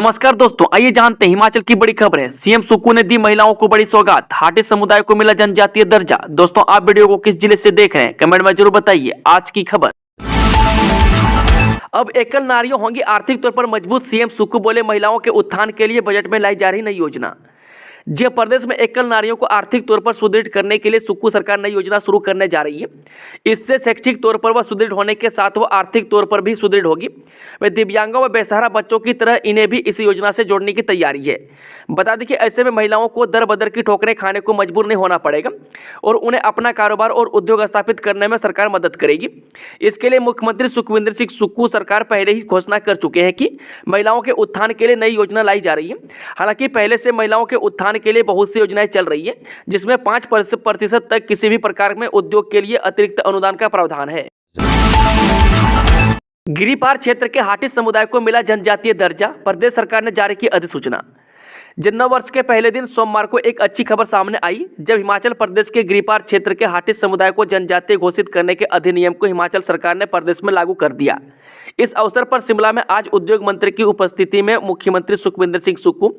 नमस्कार दोस्तों, आइए जानते हैं हिमाचल की बड़ी खबरें। सीएम सुक्कू ने दी महिलाओं को बड़ी सौगात, हाटी समुदाय को मिला जनजातीय दर्जा। दोस्तों, आप वीडियो को किस जिले से देख रहे हैं कमेंट में जरूर बताइए। आज की खबर, अब एकल नारियों होंगी आर्थिक तौर पर मजबूत। सीएम सुक्कू बोले, महिलाओं के उत्थान के लिए बजट में लाई जा रही नई योजना। जी, प्रदेश में एकल नारियों को आर्थिक तौर पर सुदृढ़ करने के लिए सुक्कू सरकार नई योजना शुरू करने जा रही है। इससे शैक्षिक तौर पर वह सुदृढ़ होने के साथ वह आर्थिक तौर पर भी सुदृढ़ होगी। वह दिव्यांगों व बेसहारा बच्चों की तरह इन्हें भी इस योजना से जोड़ने की तैयारी है। बता दें कि ऐसे में महिलाओं को दर बदर की ठोकरें खाने को मजबूर नहीं होना पड़ेगा और उन्हें अपना कारोबार और उद्योग स्थापित करने में सरकार मदद करेगी। इसके लिए मुख्यमंत्री सुखविंदर सिंह सुक्खू सरकार पहले ही घोषणा कर चुके हैं कि महिलाओं के उत्थान के लिए नई योजना लाई जा रही है। हालांकि पहले से महिलाओं के उत्थान के लिए बहुत सी योजनाएं चल रही है, जिसमें 5% तक किसी भी प्रकार में उद्योग के लिए अतिरिक्त अनुदान का प्रावधान है। गिरिपार क्षेत्र के हाटी समुदाय को मिला जनजातीय दर्जा, प्रदेश सरकार ने जारी की अधिसूचना। नव वर्ष के पहले दिन सोमवार को एक अच्छी खबर सामने आई, जब हिमाचल प्रदेश के गिरिपार क्षेत्र के हाटी समुदाय को जनजातीय घोषित करने के अधिनियम को हिमाचल सरकार ने प्रदेश में लागू कर दिया। इस अवसर पर शिमला में आज उद्योग मंत्री की उपस्थिति में मुख्यमंत्री सुखविंदर सिंह सुक्खू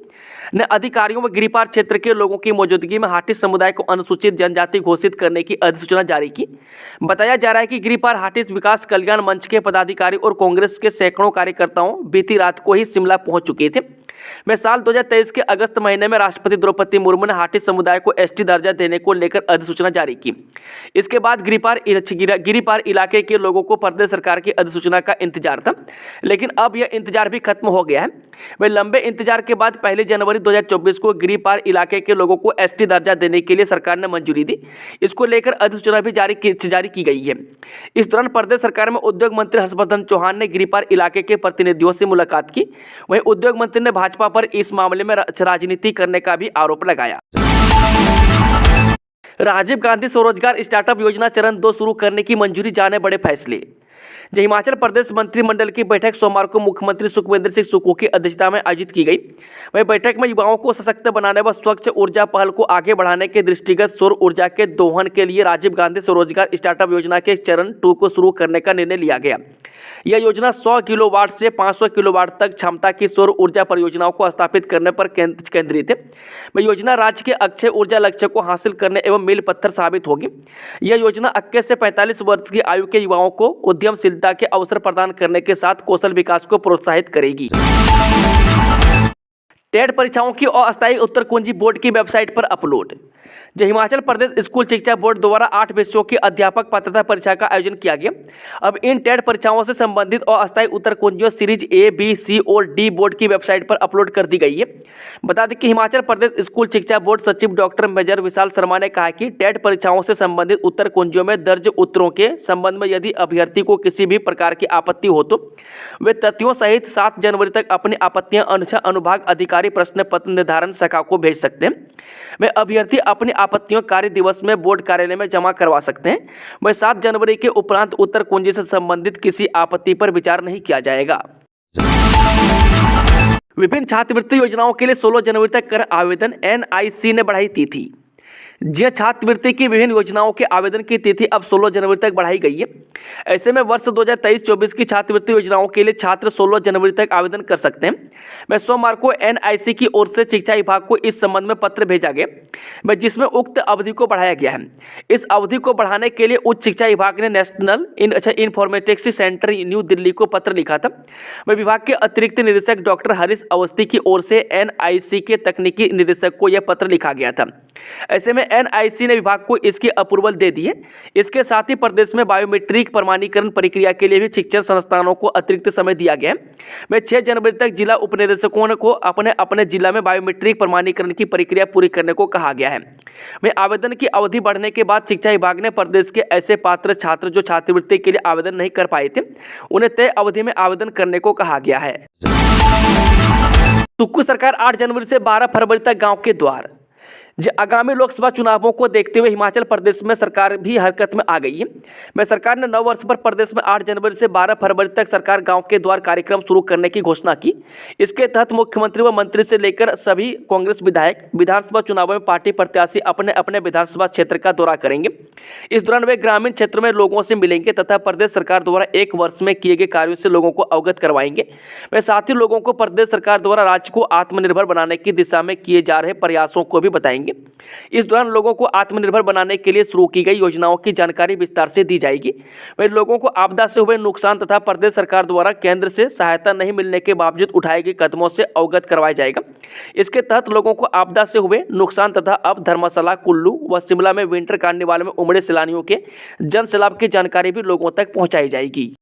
ने अधिकारियों व गिरिपार क्षेत्र के लोगों की मौजूदगी में हाटी समुदाय को अनुसूचित जनजाति घोषित करने की अधिसूचना जारी की। बताया जा रहा है कि गिरिपार हाटी विकास कल्याण मंच के पदाधिकारी और कांग्रेस के सैकड़ों कार्यकर्ताओं बीती रात को ही शिमला पहुंच चुके थे। वे साल 2023 के अगस्त महीने में राष्ट्रपति द्रौपदी मुर्मू ने हाटी समुदाय को एसटी दर्जा देने को लेकर अधिसूचना जारी की। इसके बाद गिरिपार इलाके के लोगों को प्रदेश सरकार की अधिसूचना का इंतजार था, लेकिन अब यह इंतजार भी खत्म हो गया है। वे लंबे इंतजार के बाद 1 जनवरी 2024 को गिरिपार इलाके के लोगों को एसटी दर्जा देने के लिए सरकार ने मंजूरी दी। इसको लेकर अधिसूचना भी जारी की गई है। इस दौरान प्रदेश सरकार में उद्योग मंत्री हर्षवर्धन चौहान ने गिरिपार इलाके के प्रतिनिधियों से मुलाकात की। वहीं उद्योग मंत्री ने भाजपा पर इस मामले में राजनीति करने का भी आरोप लगाया। राजीव गांधी स्वरोजगार स्टार्टअप योजना चरण 2 शुरू करने की मंजूरी, जाने बड़े फैसले। हिमाचल प्रदेश मंत्रिमंडल की बैठक सोमवार को मुख्यमंत्री सुखविंदर सिंह सुक्खू की अध्यक्षता में आयोजित की गई। वहीं बैठक में युवाओं को सशक्त बनाने व स्वच्छ ऊर्जा पहल को आगे बढ़ाने के दृष्टिगत सौर ऊर्जा के दोहन के लिए राजीव गांधी स्वरोजगार स्टार्टअप योजना के चरण 2 को शुरू करने का निर्णय लिया गया। यह योजना 100 किलोवाट से 500 किलोवाट तक क्षमता की सौर ऊर्जा परियोजनाओं को स्थापित करने पर केंद्रित है। वह योजना राज्य के अक्षय ऊर्जा लक्ष्य को हासिल करने एवं मील पत्थर साबित होगी। यह योजना 21 से 45 वर्ष की आयु के युवाओं को उद्यमशीलता के अवसर प्रदान करने के साथ कौशल विकास को प्रोत्साहित करेगी। टेट परीक्षाओं की अस्थायी उत्तर कुंजी बोर्ड की वेबसाइट पर अपलोड। हिमाचल प्रदेश स्कूल शिक्षा बोर्ड द्वारा 8 विषयों की अध्यापक पात्रता परीक्षा का आयोजन किया गया। अब इन टेट परीक्षाओं से संबंधित अस्थायी उत्तर कुंजियों सीरीज A, B, C और D बोर्ड की वेबसाइट पर अपलोड कर दी गई है। बता दें कि हिमाचल प्रदेश स्कूल शिक्षा बोर्ड सचिव डॉक्टर मेजर विशाल शर्मा ने कहा कि टेट परीक्षाओं से संबंधित उत्तर कुंजियों में दर्ज उत्तरों के संबंध में यदि अभ्यर्थी को किसी भी प्रकार की आपत्ति हो तो वे तथ्यों सहित 7 जनवरी तक अपनी आपत्तियां अनुभाग अधिकारी प्रश्न पत्र निर्धारण शाखा को भेज सकते हैं। वे अभ्यर्थी अपनी आपत्तियों कार्य दिवस में बोर्ड कार्यालय में जमा करवा सकते हैं। वह 7 जनवरी के उपरांत उत्तर कुंजी से संबंधित किसी आपत्ति पर विचार नहीं किया जाएगा। विभिन्न छात्रवृत्ति योजनाओं के लिए 16 जनवरी तक कर आवेदन, NIC ने बढ़ाई तिथि। छात्रवृत्ति की विभिन्न योजनाओं के आवेदन की तिथि अब 16 जनवरी तक बढ़ाई गई है। ऐसे में वर्ष 2023-24 की छात्रवृत्ति योजनाओं के लिए छात्र 16 जनवरी तक आवेदन कर सकते हैं। वह सोमवार को NIC की ओर से शिक्षा विभाग को इस संबंध में पत्र भेजा गया, जिसमें उक्त अवधि को बढ़ाया गया है। इस अवधि को बढ़ाने के लिए उच्च शिक्षा विभाग ने national informatics centre new Delhi को पत्र लिखा था। वह विभाग के अतिरिक्त निदेशक डॉक्टर हरीश अवस्थी की ओर से NIC के तकनीकी निदेशक को यह पत्र लिखा गया था। ऐसे में NIC ने विभाग को इसकी अप्रूवल दे दी है। इसके साथ ही प्रदेश में बायोमेट्रिक प्रमाणीकरण प्रक्रिया के लिए भी शिक्षण संस्थानों को अतिरिक्त समय दिया गया है। में 6 जनवरी तक जिला उपनिदेशकों को अपने जिला में बायोमेट्रिक प्रमाणीकरण की प्रक्रिया पूरी करने को कहा गया है। में आवेदन की अवधि बढ़ने के बाद शिक्षा विभाग ने प्रदेश के ऐसे पात्र छात्र जो छात्रवृत्ति के लिए आवेदन नहीं कर पाए थे, उन्हें तय अवधि में आवेदन करने को कहा गया है। सुक्खू सरकार 8 जनवरी से 12 फरवरी तक गाँव के द्वार। आगामी लोकसभा चुनावों को देखते हुए हिमाचल प्रदेश में सरकार भी हरकत में आ गई है। सरकार ने नव वर्ष पर प्रदेश में 8 जनवरी से 12 फरवरी तक सरकार गांव के द्वार कार्यक्रम शुरू करने की घोषणा की। इसके तहत मुख्यमंत्री व मंत्री से लेकर सभी कांग्रेस विधायक विधानसभा चुनावों में पार्टी प्रत्याशी अपने अपने विधानसभा क्षेत्र का दौरा करेंगे। इस दौरान वे ग्रामीण क्षेत्र में लोगों से मिलेंगे तथा प्रदेश सरकार द्वारा 1 वर्ष में किए गए कार्यों से लोगों को अवगत करवाएंगे। वे साथ ही लोगों को प्रदेश सरकार द्वारा राज्य को आत्मनिर्भर बनाने की दिशा में किए जा रहे प्रयासों को भी बताएंगे। इस दौरान लोगों को आत्मनिर्भर बनाने के लिए शुरू की गई योजनाओं की जानकारी विस्तार से दी जाएगी। वहीं लोगों को आपदा से हुए नुकसान तथा प्रदेश सरकार द्वारा केंद्र से सहायता नहीं मिलने के बावजूद उठाए गए कदमों से अवगत करवाया जाएगा। इसके तहत लोगों को आपदा से हुए नुकसान तथा अब धर्मशाला, कुल्लू व शिमला में विंटर कार्निवाल में उमड़े सैलानियों के जन सैलाब की जानकारी भी लोगों तक पहुंचाई जाएगी।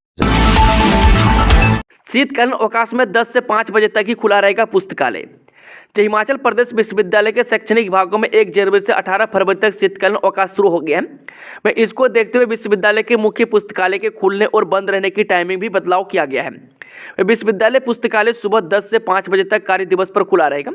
शीतकालीन अवकाश में 10 से 5 बजे तक ही खुला रहेगा पुस्तकालय। हिमाचल प्रदेश विश्वविद्यालय के शैक्षणिक विभागों में 1 जनवरी से 18 फरवरी तक शीतकालीन अवकाश शुरू हो गया है। इसको देखते हुए विश्वविद्यालय के मुख्य पुस्तकालय के खुलने और बंद रहने की टाइमिंग भी बदलाव किया गया है। विश्वविद्यालय पुस्तकालय सुबह 10 से 5 बजे तक कार्य दिवस पर खुला रहेगा।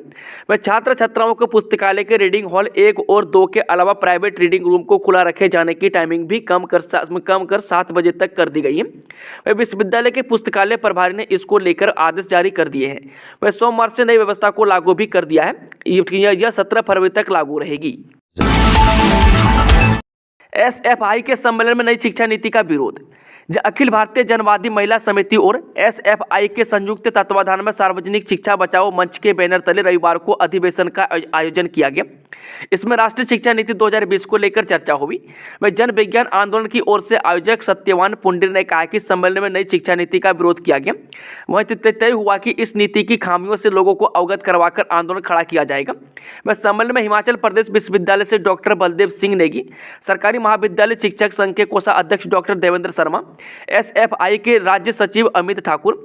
वह छात्र छात्राओं को पुस्तकालय के रीडिंग हॉल 1 और 2 के अलावा प्राइवेट रीडिंग रूम को खुला रखे जाने की टाइमिंग भी कम कर 7 बजे तक कर दी गई है। वह विश्वविद्यालय के पुस्तकालय प्रभारी ने इसको लेकर आदेश जारी कर दिए हैं। वह सोमवार से नई व्यवस्था को लागू भी कर दिया है। यह 17 फरवरी तक लागू रहेगी। एसएफआई के सम्मेलन में नई शिक्षा नीति का विरोध। अखिल भारतीय जनवादी महिला समिति और एसएफआई के संयुक्त तत्वाधान में सार्वजनिक शिक्षा बचाओ मंच के बैनर तले रविवार को अधिवेशन का आयोजन किया गया। इसमें राष्ट्रीय शिक्षा नीति 2020 को लेकर चर्चा हुई। वह जन विज्ञान आंदोलन की ओर से आयोजक सत्यवान पुंडिर ने कहा कि सम्मेलन में नई शिक्षा नीति का विरोध किया गया। वह तय हुआ कि इस नीति की खामियों से लोगों को अवगत करवाकर आंदोलन खड़ा किया जाएगा। वह सम्मेलन में हिमाचल प्रदेश विश्वविद्यालय से डॉक्टर बलदेव सिंह नेगी, सरकारी महाविद्यालय शिक्षक संघ के कोषाध्यक्ष डॉक्टर देवेंद्र शर्मा, एसएफआई के राज्य सचिव अमित ठाकुर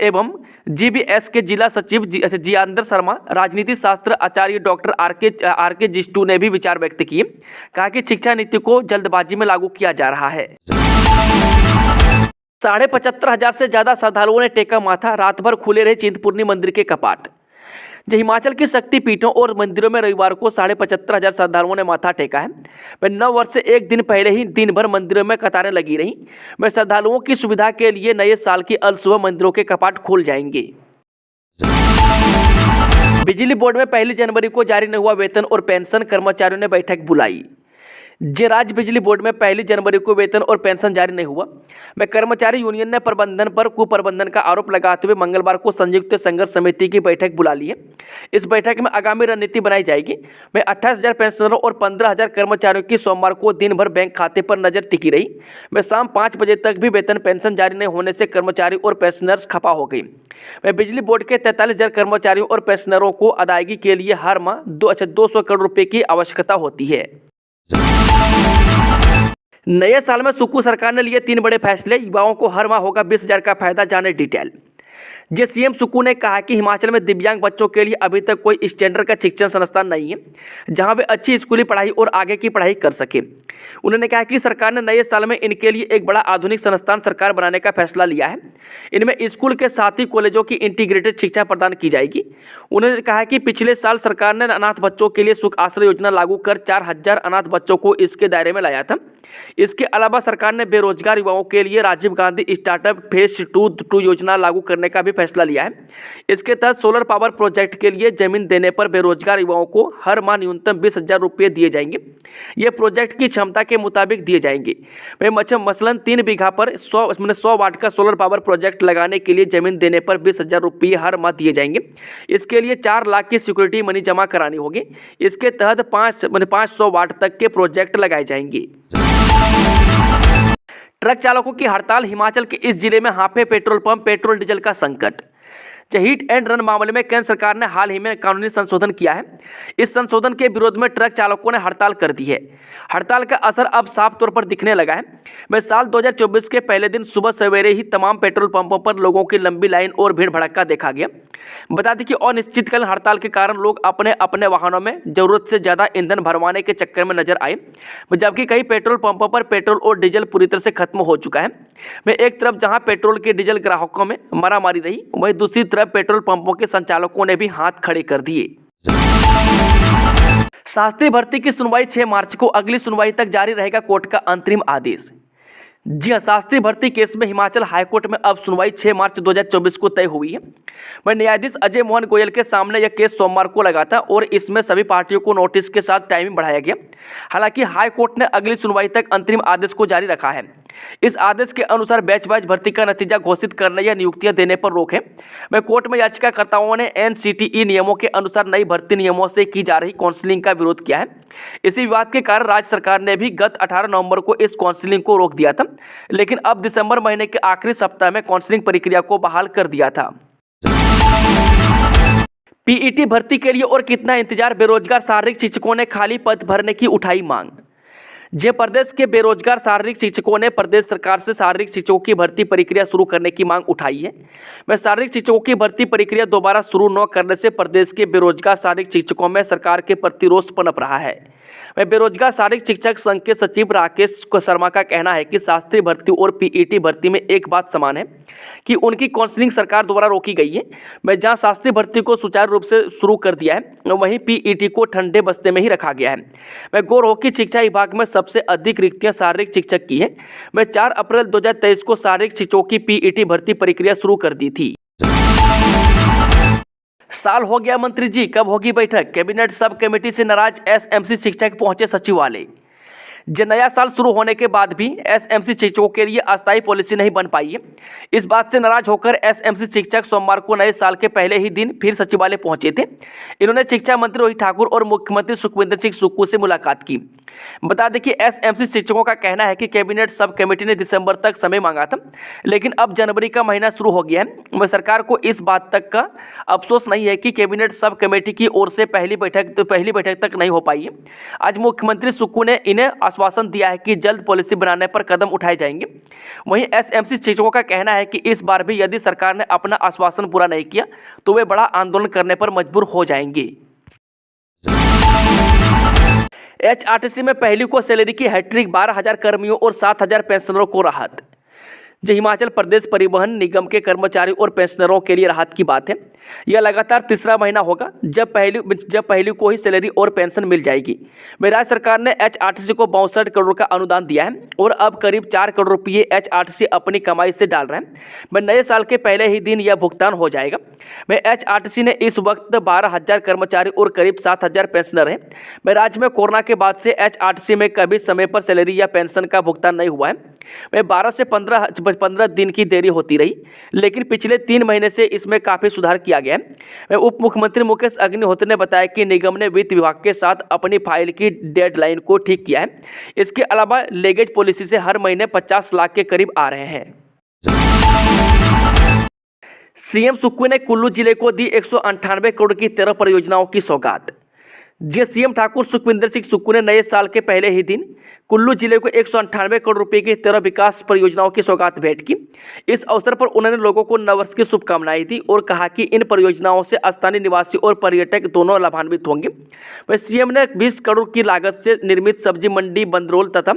एवं जीबीएस के जिला सचिव जियादर शर्मा, राजनीति शास्त्र आचार्य डॉक्टर आर के जिस्टू ने भी विचार व्यक्त किए। कहा कि शिक्षा नीति को जल्दबाजी में लागू किया जा रहा है। 75,500 से ज्यादा श्रद्धालुओं ने टेका माथा। रात भर खुले रहे चिंतपूर्णी मंदिर के कपाट। हिमाचल की शक्तिपीठों और मंदिरों में रविवार को 75,500 श्रद्धालुओं ने माथा टेका है। वह 9 वर्ष से एक दिन पहले ही दिन भर मंदिरों में कतारें लगी रहीं। वह श्रद्धालुओं की सुविधा के लिए नए साल की अल सुबह मंदिरों के कपाट खोल जाएंगे। बिजली बोर्ड में 1 जनवरी को जारी नहीं हुआ वेतन और पेंशन, कर्मचारियों ने बैठक बुलाई। राज्य बिजली बोर्ड में 1 जनवरी को वेतन और पेंशन जारी नहीं हुआ। मैं कर्मचारी यूनियन ने प्रबंधन पर कुप्रबंधन का आरोप लगाते हुए मंगलवार को संयुक्त संघर्ष समिति की बैठक बुला ली है। इस बैठक में आगामी रणनीति बनाई जाएगी। मैं 28,000 पेंशनरों और 15,000 कर्मचारियों की सोमवार को दिन भर बैंक खाते पर नजर टिकी रही। मैं शाम 5 बजे तक भी वेतन पेंशन जारी नहीं होने से कर्मचारी और पेंशनर्स खफा हो गई। मैं बिजली बोर्ड के 43,000 कर्मचारियों और पेंशनरों को अदायगी के लिए हर माह 200 करोड़ रुपये की आवश्यकता होती है। नए साल में सुक्खू सरकार ने लिए 3 बड़े फैसले। युवाओं को हर माह होगा 20,000 का फायदा, जाने डिटेल। सीएम सुक्खू ने कहा कि हिमाचल में दिव्यांग बच्चों के लिए अभी तक कोई स्टैंडर्ड का शिक्षण संस्थान नहीं है जहां वे अच्छी स्कूली पढ़ाई और आगे की पढ़ाई कर सके। उन्होंने कहा कि सरकार ने नए साल में इनके लिए एक बड़ा आधुनिक संस्थान सरकार बनाने का फैसला लिया है। इनमें स्कूल के साथ ही कॉलेजों की इंटीग्रेटेड शिक्षा प्रदान की जाएगी। उन्होंने कहा कि पिछले साल सरकार ने अनाथ बच्चों के लिए सुख आश्रय योजना लागू कर 4,000 अनाथ बच्चों को इसके दायरे में लाया था। इसके अलावा सरकार ने बेरोजगार युवाओं के लिए राजीव गांधी स्टार्टअप फेज 2 योजना लागू करने का भी फैसला लिया है। इसके तहत सोलर पावर प्रोजेक्ट के लिए जमीन देने पर बेरोजगार युवाओं को हर माह न्यूनतम 20,000 रुपये दिए जाएंगे। ये प्रोजेक्ट की क्षमता के मुताबिक दिए जाएंगे। मसलन 3 बीघा पर 100 वाट का सोलर पावर प्रोजेक्ट लगाने के लिए जमीन देने पर 20,000 रुपये हर माह दिए जाएंगे। इसके लिए 4 लाख की सिक्योरिटी मनी जमा करानी होगी। इसके तहत 500 वाट तक के प्रोजेक्ट लगाए जाएंगे। ट्रक चालकों की हड़ताल। हिमाचल के इस जिले में हांफे पेट्रोल पंप, पेट्रोल डीजल का संकट। हिट एंड रन मामले में केंद्र सरकार ने हाल ही में कानूनी संशोधन किया है। इस संशोधन के विरोध में ट्रक चालकों ने हड़ताल कर दी है। हड़ताल का असर अब साफ तौर पर दिखने लगा है। वह साल 2024 के पहले दिन सुबह सवेरे ही तमाम पेट्रोल पंपों पर लोगों की लंबी लाइन और भीड़ भड़का देखा गया। बता दें कि अनिश्चितकालीन हड़ताल के कारण लोग अपने अपने वाहनों में जरूरत से ज़्यादा ईंधन भरवाने के चक्कर में नजर आए, जबकि कई पेट्रोल पंपों पर पेट्रोल और डीजल पूरी तरह से खत्म हो चुका है। वह एक तरफ जहां पेट्रोल के डीजल ग्राहकों में मारामारी रही, वहीं दूसरी तरफ पेट्रोल पंपों के संचालकों ने भी हाथ खड़े कर दिए। शास्त्री भर्ती की सुनवाई 6 मार्च को, अगली सुनवाई तक जारी रहेगा कोर्ट का अंतरिम आदेश। जी हाँ, शास्त्री भर्ती केस में हिमाचल हाईकोर्ट में अब सुनवाई 6 मार्च 2024 को तय हुई है। वह न्यायाधीश अजय मोहन गोयल के सामने यह केस सोमवार को लगा था और इसमें सभी पार्टियों को नोटिस के साथ टाइमिंग बढ़ाया गया। हालांकि हाईकोर्ट ने अगली सुनवाई तक अंतरिम आदेश को जारी रखा है। इस आदेश के अनुसार बैच वाइज भर्ती का नतीजा घोषित करने या नियुक्तियां देने पर रोक है। वह कोर्ट में याचिकाकर्ताओं ने एनसीटीई नियमों के अनुसार नई भर्ती नियमों से की जा रही काउंसलिंग का विरोध किया है। इसी विवाद के कारण राज्य सरकार ने भी गत 18 नवंबर को इस काउंसलिंग को रोक दिया था, लेकिन अब दिसंबर महीने के आखिरी सप्ताह में काउंसलिंग प्रक्रिया को बहाल कर दिया था। पीईटी भर्ती के लिए और कितना इंतजार, बेरोजगार शारीरिक शिक्षकों ने खाली पद भरने की उठाई मांग। जे प्रदेश के बेरोजगार शारीरिक शिक्षकों ने प्रदेश सरकार से शारीरिक शिक्षकों की भर्ती प्रक्रिया शुरू करने की मांग उठाई है। वह शारीरिक शिक्षकों की भर्ती प्रक्रिया दोबारा शुरू न करने से प्रदेश के बेरोजगार शारीरिक शिक्षकों में सरकार के प्रति रोष पनप रहा है। वह बेरोजगार शारीरिक शिक्षक संघ के सचिव राकेश शर्मा का कहना है कि शास्त्री भर्ती और पीईटी भर्ती में एक बात समान है कि उनकी काउंसलिंग सरकार द्वारा रोकी गई है। वह जहां शास्त्री भर्ती को सुचारू रूप से शुरू कर दिया है, वहीं पीईटी को ठंडे बस्ते में ही रखा गया है। वह गौर हो कि शिक्षा विभाग में सबसे अधिक रिक्तियां शारीरिक शिक्षक की है। वह 4 अप्रैल 2023 को शारीरिक शिक्षकों की पीईटी भर्ती प्रक्रिया शुरू कर दी थी। साल हो गया मंत्री जी, कब होगी बैठक? कैबिनेट सब कमेटी से नाराज एसएमसी शिक्षक पहुंचे सचिवालय। नया साल शुरू होने के बाद भी एसएमसी शिक्षकों के लिए अस्थायी पॉलिसी नहीं बन पाई है। इस बात से नाराज होकर एसएमसी शिक्षक सोमवार को नए साल के पहले ही दिन फिर सचिवालय पहुंचे थे। इन्होंने शिक्षा मंत्री रोहित ठाकुर और मुख्यमंत्री सुखविंदर सिंह सुक्खू से मुलाकात की। बता दें कि एसएमसी शिक्षकों का कहना है कि कैबिनेट सब कमेटी ने दिसंबर तक समय मांगा था, लेकिन अब जनवरी का महीना शुरू हो गया है। वह सरकार को इस बात तक का अफसोस नहीं है कि कैबिनेट सब कमेटी की ओर से पहली बैठक तक नहीं हो पाई है। आज मुख्यमंत्री सुक्खू ने इन्हें आश्वासन दिया है कि जल्द पॉलिसी बनाने पर कदम उठाए जाएंगे। वहीं एसएमसी शिक्षकों का कहना है कि इस बार भी यदि सरकार ने अपना आश्वासन पूरा नहीं किया तो वे बड़ा आंदोलन करने पर मजबूर हो जाएंगे। एचआरटीसी में पहली को सैलरी की हैट्रिक, 12,000 कर्मियों और 7,000 पेंशनरों को राहत। जो हिमाचल प्रदेश परिवहन निगम के कर्मचारियों और पेंशनरों के लिए राहत की बात है। यह लगातार तीसरा महीना होगा जब पहली को ही सैलरी और पेंशन मिल जाएगी। राज्य सरकार ने एचआरटीसी को 62 करोड़ का अनुदान दिया है और अब करीब 4 करोड़ रुपये एचआरटीसी अपनी कमाई से डाल रहा है। नए साल के पहले ही दिन यह भुगतान हो जाएगा। एचआरटीसी ने इस वक्त 12,000 कर्मचारी और करीब 7,000 पेंशनर हैं। राज्य में कोरोना के बाद से एचआरटीसी में कभी समय पर सैलरी या पेंशन का भुगतान नहीं हुआ है। 12 से 15 दिन की देरी होती रही, लेकिन पिछले 3 महीने से इसमें काफ़ी सुधार किया गया है। उप मुख्यमंत्री मुकेश अग्निहोत्री ने बताया कि निगम ने वित्त विभाग के साथ अपनी फाइल की डेडलाइन को ठीक किया है। इसके अलावा लेगेज पॉलिसी से हर महीने 50 लाख के करीब आ रहे हैं। सीएम सुक्खू ने कुल्लू जिले को दी 198 करोड़ की 13 परियोजनाओं की सौगात। सीएम ठाकुर सुखविंदर सिंह सुक्खू ने नए साल के पहले ही दिन कुल्लू जिले को 198 करोड़ रुपए की 13 विकास परियोजनाओं की सौगात भेंट की। इस अवसर पर उन्होंने लोगों को नववर्ष की शुभकामनाएं दी और कहा कि इन परियोजनाओं से स्थानीय निवासी और पर्यटक दोनों लाभान्वित होंगे। वह सीएम ने 20 करोड़ की लागत से निर्मित सब्जी मंडी बंदरोल तथा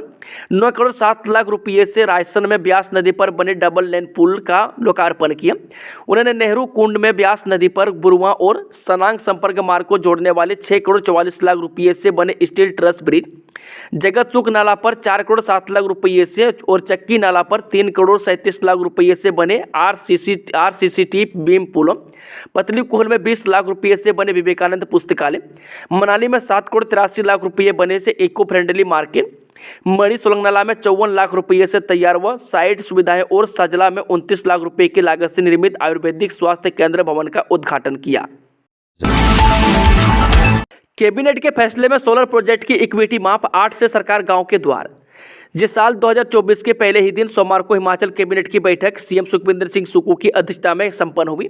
9 करोड़ 7 लाख रुपये से रायसन में ब्यास नदी पर बने डबल लेन पुल का लोकार्पण किया। उन्होंने नेहरू कुंड में ब्यास नदी पर बुरुआ और सनांग संपर्क मार्ग को जोड़ने वाले 6 करोड़ 44 लाख रुपये से बने स्टील ट्रस ब्रिज, जगत चुक नाला पर 4 करोड़ 7 लाख रुपये से और चक्की नाला पर 3 करोड़ 37 लाख रुपये से बने आरसीसीटी बीम पुलों, पतली कुहल में 20 लाख रुपये से बने विवेकानंद पुस्तकालय, मनाली में 7 करोड़ 83 लाख रुपये बने से इको फ्रेंडली मार्केट, मणि सोलंगनाला में 54 लाख रुपये से तैयार व साइट सुविधाएं और सजला में 29 लाख रुपये की लागत से निर्मित आयुर्वेदिक स्वास्थ्य केंद्र भवन का उद्घाटन किया। कैबिनेट के फैसले में सोलर प्रोजेक्ट की इक्विटी माफ, 8 से सरकार गांव के द्वार। साल 2024 के पहले ही दिन सोमवार को हिमाचल कैबिनेट की बैठक सीएम सुखविंदर सिंह सुक्खू की अध्यक्षता में संपन्न हुई।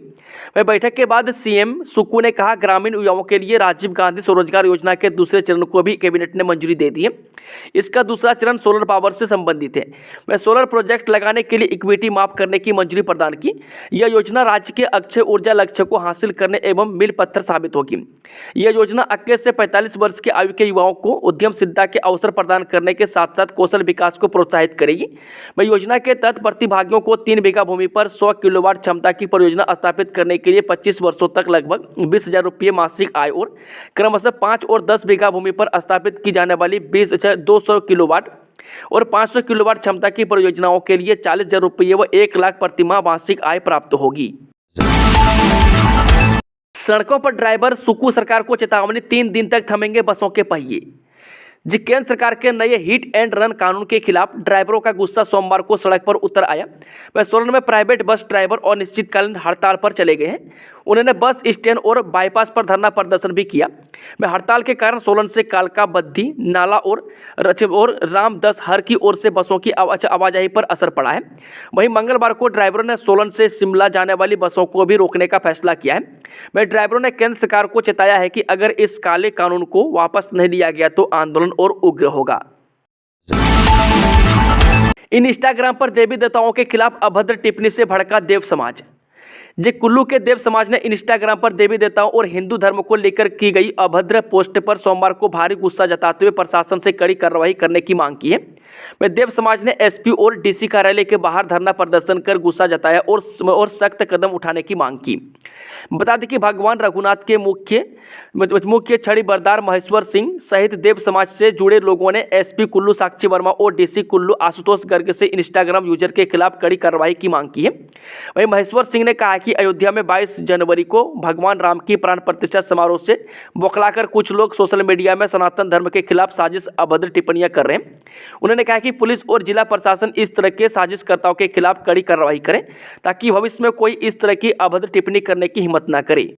वह बैठक के बाद सीएम सुक्खू ने कहा, ग्रामीण युवाओं के लिए राजीव गांधी स्वरोजगार योजना के दूसरे चरण को भी कैबिनेट ने मंजूरी दे दी है। इसका दूसरा चरण सोलर पावर से संबंधित है। वह सोलर प्रोजेक्ट लगाने के लिए इक्विटी माफ करने की मंजूरी प्रदान की। यह योजना राज्य के अक्षय ऊर्जा लक्ष्य को हासिल करने एवं मील पत्थर साबित होगी। यह योजना 21 से 45 वर्ष की आयु के युवाओं को उद्यमशीलता के अवसर प्रदान करने के साथ साथ कौशल विकास को प्रोत्साहित करेगी। वह योजना के तहत प्रतिभागियों को 3 बीघा भूमि पर 100 किलोवाट क्षमता की परियोजना स्थापित करने के लिए 25 वर्षों तक लगभग 20,000 रुपये मासिक आय और क्रमशः 5 और 10 बीघा भूमि पर स्थापित की जाने वाली 200 किलोवाट और 500 किलोवाट क्षमता की परियोजनाओं के लिए 40,000 रुपये व 1 लाख प्रतिमाह मासिक आय प्राप्त होगी। सड़कों पर ड्राइवर, सुकू सरकार को चेतावनी, 3 दिन तक थमेंगे बसों के पहिए। केंद्र सरकार के नए हिट एंड रन कानून के खिलाफ ड्राइवरों का गुस्सा सोमवार को सड़क पर उतर आया। वह सोलन में प्राइवेट बस ड्राइवर और अनिश्चितकालीन हड़ताल पर चले गए हैं। उन्होंने बस स्टैंड और बाईपास पर धरना प्रदर्शन भी किया। वह हड़ताल के कारण सोलन से कालका, बद्दी, नाला और रामदस हर की ओर से बसों की आवाजाही पर असर पड़ा है। वहीं मंगलवार को ड्राइवरों ने सोलन से शिमला जाने वाली बसों को भी रोकने का फैसला किया है। वह ड्राइवरों ने केंद्र सरकार को चेताया है कि अगर इस काले कानून को वापस नहीं लिया गया तो आंदोलन और उग्र होगा। इंस्टाग्राम पर देवी देवताओं के खिलाफ अभद्र टिप्पणी से भड़का देव समाज। कुल्लू के देव समाज ने इंस्टाग्राम पर देवी देवताओं और हिंदू धर्म को लेकर की गई अभद्र पोस्ट पर सोमवार को भारी गुस्सा जताते हुए प्रशासन से कड़ी कार्रवाई करने की मांग की है। वह देव समाज ने एसपी और डीसी कार्यालय के बाहर धरना प्रदर्शन कर गुस्सा जताया और सख्त कदम उठाने की मांग की। बता दें कि भगवान रघुनाथ के मुख्य छड़ी बरदार महेश्वर सिंह सहित देव समाज से जुड़े लोगों ने एसपी कुल्लू साक्षी वर्मा और डीसी कुल्लू आशुतोष गर्ग से इंस्टाग्राम यूजर के खिलाफ कड़ी कार्रवाई की मांग की है। वहीं महेश्वर सिंह ने कहा कि अयोध्या में 22 जनवरी को भगवान राम की प्राण प्रतिष्ठा समारोह से बौखलाकर कुछ लोग सोशल मीडिया में सनातन धर्म के खिलाफ साजिश अभद्र टिप्पणियां कर रहे हैं। उन्होंने कहा कि पुलिस और जिला प्रशासन इस तरह के साजिशकर्ताओं के खिलाफ कड़ी कार्रवाई करें ताकि भविष्य में कोई इस तरह की अभद्र टिप्पणी करने की हिम्मत न करे।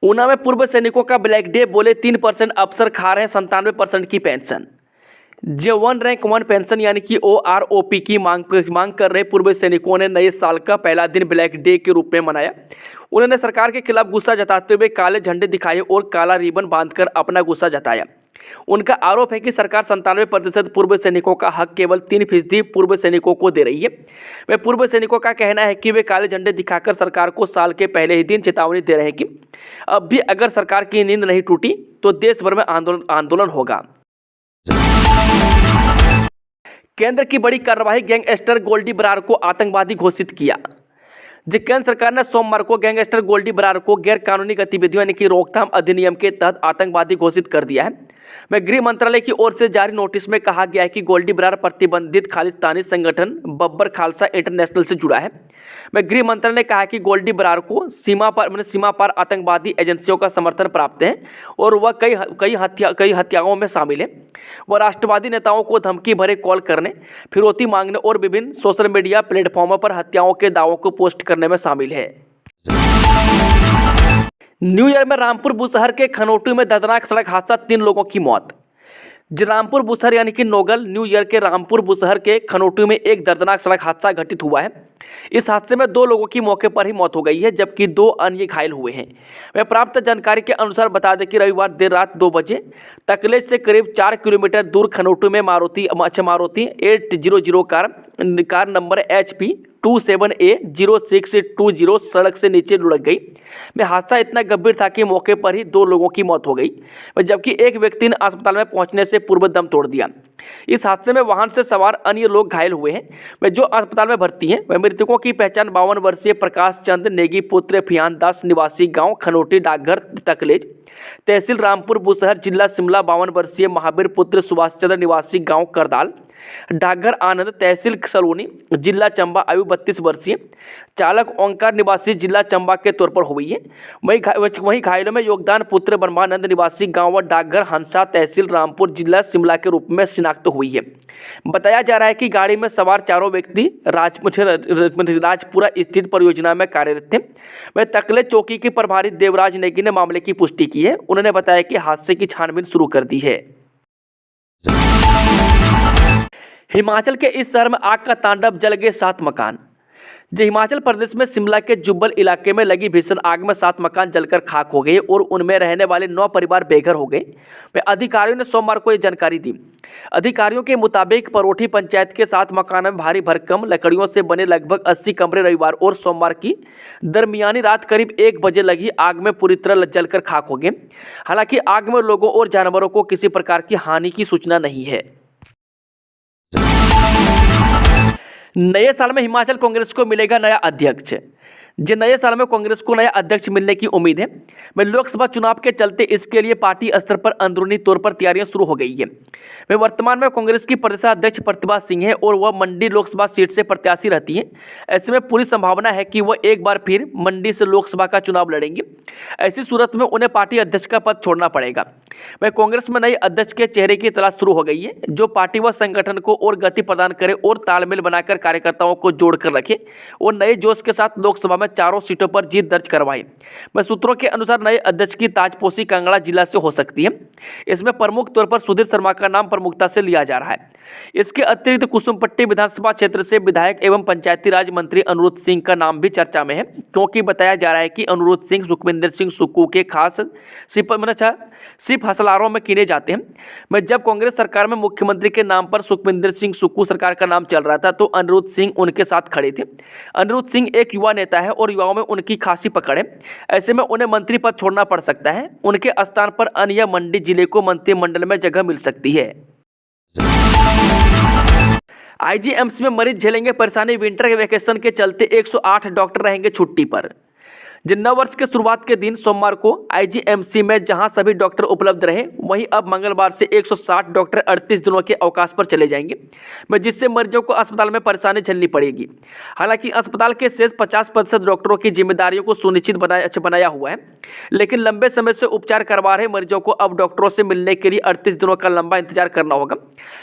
ऊना में पूर्व सैनिकों का ब्लैक डे, बोले 3% अफसर खा रहे हैं 97% की पेंशन। जो 1 रैंक 1 पेंशन यानी कि OROP की मांग कर रहे पूर्व सैनिकों ने नए साल का पहला दिन ब्लैक डे के रूप में मनाया। उन्होंने सरकार के खिलाफ गुस्सा जताते हुए काले झंडे दिखाए और काला रिबन बांधकर अपना गुस्सा जताया। उनका आरोप है कि सरकार 97% पूर्व सैनिकों का हक केवल 3% पूर्व सैनिकों को दे रही है। वे पूर्व सैनिकों का कहना है कि वे काले झंडे दिखाकर सरकार को साल के पहले ही दिन चेतावनी दे रहे हैं कि अब भी अगर सरकार की नींद नहीं टूटी तो देश भर में आंदोलन होगा। केंद्र की बड़ी कार्रवाई, गैंगस्टर गोल्डी बरार को आतंकवादी घोषित किया। केंद्र सरकार ने सोमवार को गैंगस्टर गोल्डी बरार को गैर कानूनी गतिविधियों यानी कि रोकथाम अधिनियम के तहत आतंकवादी घोषित कर दिया है। वह गृह मंत्रालय की ओर से जारी नोटिस में कहा गया है कि गोल्डी बरार प्रतिबंधित खालिस्तानी संगठन बब्बर खालसा इंटरनेशनल से जुड़ा है। वह गृह मंत्रालय ने कहा कि गोल्डी बरार को सीमा पार आतंकवादी एजेंसियों का समर्थन प्राप्त है और वह कई हत्याओं में शामिल है। वह राष्ट्रवादी नेताओं को धमकी भरे कॉल करने, फिरौती मांगने और विभिन्न सोशल मीडिया प्लेटफॉर्मों पर हत्याओं के दावों को पोस्ट करने में शामिल है। न्यू ईयर में रामपुर बुशहर के खनोटू में दर्दनाक सड़क हादसा, 3 लोगों की मौत। रामपुर बुशहर यानी कि नोगल न्यू ईयर के रामपुर बुशहर के खनोटू में एक दर्दनाक सड़क हादसा घटित हुआ है। इस हादसे में 2 लोगों की मौके पर ही मौत हो गई है जबकि 2 अन्य घायल हुए हैं। वह प्राप्त जानकारी के अनुसार बता दें कि रविवार देर रात 2 बजे तकलेश से करीब 4 किलोमीटर दूर खनोटू में Maruti 800 car number HP 27A0620 सड़क से नीचे लुढ़क गई। में हादसा इतना गंभीर था कि मौके पर ही 2 लोगों की मौत हो गई जबकि एक व्यक्ति ने अस्पताल में पहुंचने से पूर्व दम तोड़ दिया। इस हादसे में वाहन से सवार अन्य लोग घायल हुए हैं। वे जो अस्पताल में भर्ती हैं। वह मृतकों की पहचान 52 वर्षीय प्रकाश चंद नेगी पुत्र फियान दास निवासी गांव खनोटी डाकघर तकलेज तहसील रामपुर बुशहर जिला शिमला 52 वर्षीय महावीर पुत्र सुभाष चंद्र निवासी गांव करदाल डाकघर आनंद तहसील सलोनी जिला चंबा आयु 32 वर्षीय चालक ओंकार निवासी जिला चंबा के तौर पर हुई है। वहीं घायलों में योगदान पुत्र ब्रह्मानंद निवासी गांव व डाकघर हंसा तहसील रामपुर जिला शिमला के रूप में शिनाख्त हुई है। बताया जा रहा है कि गाड़ी में सवार 4 व्यक्ति राजपुरा स्थित परियोजना में कार्यरत थे। वह तकले चौकी के प्रभारी देवराज नेगी ने मामले की पुष्टि की है। उन्होंने बताया कि हादसे की छानबीन शुरू कर दी है। हिमाचल के इस शहर में आग का तांडव, जल गए 7 मकान। हिमाचल प्रदेश में शिमला के जुब्बल इलाके में लगी भीषण आग में 7 मकान जलकर खाक हो गए और उनमें रहने वाले 9 परिवार बेघर हो गए। अधिकारियों ने सोमवार को यह जानकारी दी। अधिकारियों के मुताबिक परोठी पंचायत के 7 मकानों में भारी भरकम लकड़ियों से बने लगभग 80 कमरे रविवार और सोमवार की दरमियानी रात करीब 1 बजे लगी आग में पूरी तरह जलकर खाक हो गए। हालांकि आग में लोगों और जानवरों को किसी प्रकार की हानि की सूचना नहीं है। नए साल में हिमाचल कांग्रेस को मिलेगा नया अध्यक्ष। जी, नए साल में कांग्रेस को नया अध्यक्ष मिलने की उम्मीद है। मैं लोकसभा चुनाव के चलते इसके लिए पार्टी स्तर पर अंदरूनी तौर पर तैयारियां शुरू हो गई है। मैं वर्तमान में कांग्रेस की प्रदेशाध्यक्ष प्रतिभा सिंह है और वह मंडी लोकसभा सीट से प्रत्याशी रहती हैं। ऐसे में पूरी संभावना है कि वह एक बार फिर मंडी से लोकसभा का चुनाव लड़ेंगे। ऐसी सूरत में उन्हें पार्टी अध्यक्ष का पद छोड़ना पड़ेगा। मैं कांग्रेस में नए अध्यक्ष के चेहरे की तलाश शुरू हो गई है, जो पार्टी व संगठन को और गति प्रदान करे और तालमेल बनाकर कार्यकर्ताओं को जोड़कर रखे और नए जोश के साथ लोकसभा में चारों सीटों पर जीत दर्ज करवाई। मैं सूत्रों के अनुसार नए अध्यक्ष की ताजपोशी कांगड़ा जिला से हो सकती है। इसमें प्रमुख तौर पर सुधीर शर्मा का नाम प्रमुखता से लिया जा रहा है। इसके अतिरिक्त कुसुमपट्टी विधानसभा क्षेत्र से विधायक एवं पंचायती राज मंत्री अनुरुद्ध सिंह का नाम भी चर्चा में है, क्योंकि बताया जा रहा है कि अनुरुद्ध सिंह सुखविंदर सिंह सुक्खू के खास सिप हसलारों में गिने जाते हैं। मैं जब कांग्रेस सरकार में मुख्यमंत्री के नाम पर सुखविंदर सिंह सुक्खू सरकार का नाम चल रहा था तो अनुरुद्ध सिंह उनके साथ खड़े थे। अनुरुद्ध सिंह एक युवा नेता है और युवाओं में उनकी खासी पकड़ है। ऐसे में उन्हें मंत्री पद छोड़ना पड़ सकता है। उनके स्थान पर अन्य या मंडी जिले को मंत्रिमंडल में जगह मिल सकती है। आईजीएमसी में मरीज झेलेंगे परेशानी। विंटर के वैकेशन के चलते 108 डॉक्टर रहेंगे छुट्टी पर। जिन नव वर्ष के शुरुआत के दिन सोमवार को आईजीएमसी में जहां सभी डॉक्टर उपलब्ध रहे, वहीं अब मंगलवार से 160 डॉक्टर 38 दिनों के अवकाश पर चले जाएंगे, जिससे मरीजों को अस्पताल में परेशानी झेलनी पड़ेगी। हालांकि अस्पताल के शेष 50% डॉक्टरों की जिम्मेदारियों को सुनिश्चित बनाया हुआ है, लेकिन लंबे समय से उपचार करवा रहे मरीजों को अब डॉक्टरों से मिलने के लिए 38 दिनों का लंबा इंतजार करना होगा।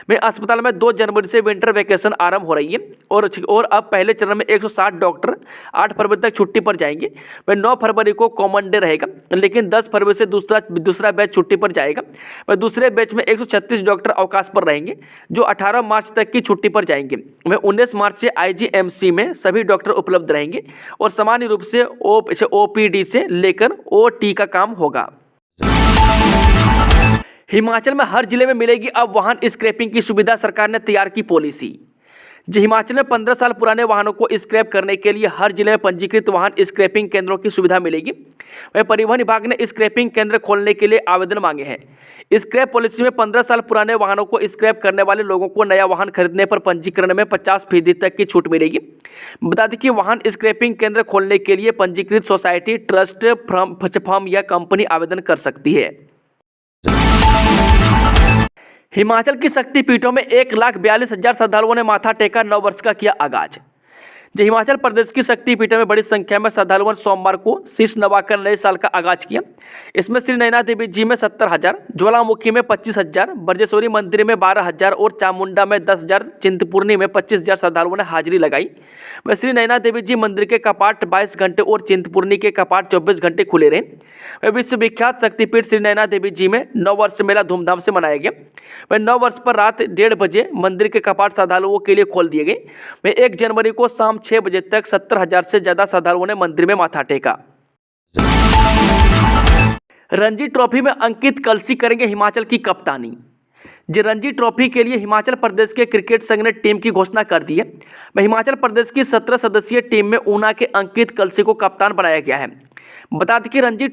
मैं अस्पताल में 2 जनवरी से विंटर वैकेशन आरंभ हो रही है और अब पहले चरण में 160 डॉक्टर 8 फरवरी तक छुट्टी पर जाएंगे। 9 फरवरी को कॉमन डे रहेगा, लेकिन 10 फरवरी से दूसरा बैच छुट्टी पर जाएगा। दूसरे बैच में 136 डॉक्टर अवकाश पर रहेंगे, जो 18 मार्च तक की छुट्टी पर जाएंगे। 19 मार्च से आईजीएमसी में सभी डॉक्टर उपलब्ध रहेंगे और सामान्य रूप से ओपीडी से लेकर ओटी का काम होगा। हिमाचल में हर जिले में मिलेगी अब वाहन स्क्रैपिंग की सुविधा। सरकार ने तैयार की पॉलिसी। जी, हिमाचल में 15 साल पुराने वाहनों को स्क्रैप करने के लिए हर जिले में पंजीकृत वाहन स्क्रैपिंग केंद्रों की सुविधा मिलेगी। वहीं परिवहन विभाग ने स्क्रैपिंग केंद्र खोलने के लिए आवेदन मांगे हैं। स्क्रैप पॉलिसी में 15 साल पुराने वाहनों को स्क्रैप करने वाले लोगों को नया वाहन खरीदने पर पंजीकरण में 50% तक की छूट मिलेगी। बता दें कि वाहन स्क्रैपिंग केंद्र खोलने के लिए पंजीकृत सोसाइटी, ट्रस्ट, फर्म या कंपनी आवेदन कर सकती है। हिमाचल की शक्तिपीठों में 1,42,000 श्रद्धालुओं ने माथा टेका। नव वर्ष का किया आगाज। जो हिमाचल प्रदेश की शक्तिपीठों में बड़ी संख्या में श्रद्धालुओं ने सोमवार को शीश नवाकर नए साल का आगाज किया। इसमें श्री नैना देवी जी में 70,000, ज्वालामुखी में 25,000, ब्रजेश्वरी मंदिर में 12,000 और चामुंडा में 10,000, चिंतपूर्णी में 25,000 श्रद्धालुओं ने हाजिरी लगाई। वह श्री नैना देवी जी मंदिर के कपाट 22 घंटे और चिंतपूर्णी के कपाट 24 घंटे खुले रहे। वह विश्वविख्यात शक्तिपीठ श्री नैना देवी जी में नव वर्ष मेला धूमधाम से मनाया गया। वह नव वर्ष पर रात 1:30 बजे मंदिर के कपाट श्रद्धालुओं के लिए खोल दिए गए। वह 1 जनवरी को शाम 6 बजे तक 70,000 से ज्यादा श्रद्धालुओं ने मंदिर में माथा टेका। रणजी ट्रॉफी में अंकित कलसी करेंगे हिमाचल की कप्तानी। जी, रणजी ट्रॉफी के लिए हिमाचल प्रदेश के क्रिकेट संघ ने टीम की घोषणा कर दी है। हिमाचल प्रदेश की 17 सदस्यीय टीम में ऊना के अंकित कलसी को कप्तान बनाया गया है। बता दें कि रणजी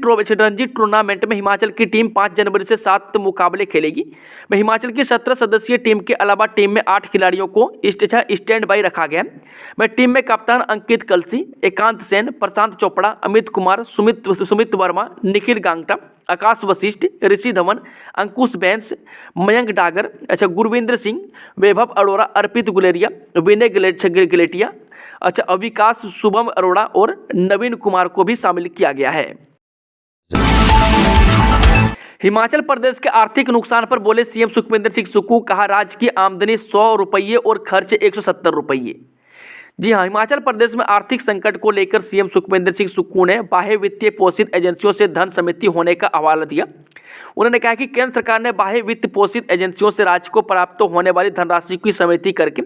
टूर्नामेंट में हिमाचल की टीम 5 जनवरी से 7 मुकाबले खेलेगी। हिमाचल की 17 सदस्यीय टीम के अलावा टीम में 8 खिलाड़ियों को स्टैंड बाई रखा गया है। टीम में कप्तान अंकित कलसी, एकांत सेन, प्रशांत चोपड़ा, अमित कुमार, सुमित वर्मा, निखिल गांगटा, आकाश वशिष्ठ, ऋषि धवन, अंकुश बैंस, मयंक डागर, गुरविंद्र सिंह, वैभव अरोड़ा, अर्पित गुलेरिया, विनय गिलेटिया, अविकाश, शुभम अरोड़ा और नवीन कुमार को भी शामिल किया गया है। हिमाचल प्रदेश के आर्थिक नुकसान पर बोले सीएम सुखविंदर सिंह सुक्खू। कहा, राज्य की आमदनी 100 रुपये और खर्च 170 रुपये। जी हाँ, हिमाचल प्रदेश में आर्थिक संकट को लेकर सीएम सुखविंदर सिंह सुक्खू ने बाह्य वित्तीय पोषित एजेंसियों से धन समिति होने का हवाला दिया। उन्होंने कहा कि केंद्र सरकार ने बाह्य वित्त पोषित एजेंसियों से राज्य को प्राप्त होने वाली धनराशि की समिति करके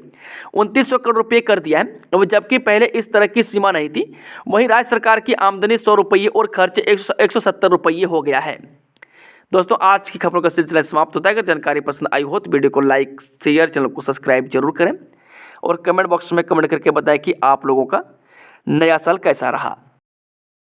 2900 करोड़ रुपये कर दिया है, जबकि पहले इस तरह की सीमा नहीं थी। वहीं राज्य सरकार की आमदनी 100 रुपये और खर्च 170 रुपये हो गया है। दोस्तों, आज की खबरों का सिलसिला समाप्त होता है। अगर जानकारी पसंद आई हो तो वीडियो को लाइक, शेयर, चैनल को सब्सक्राइब जरूर करें और कमेंट बॉक्स में कमेंट करके बताएं कि आप लोगों का नया साल कैसा रहा।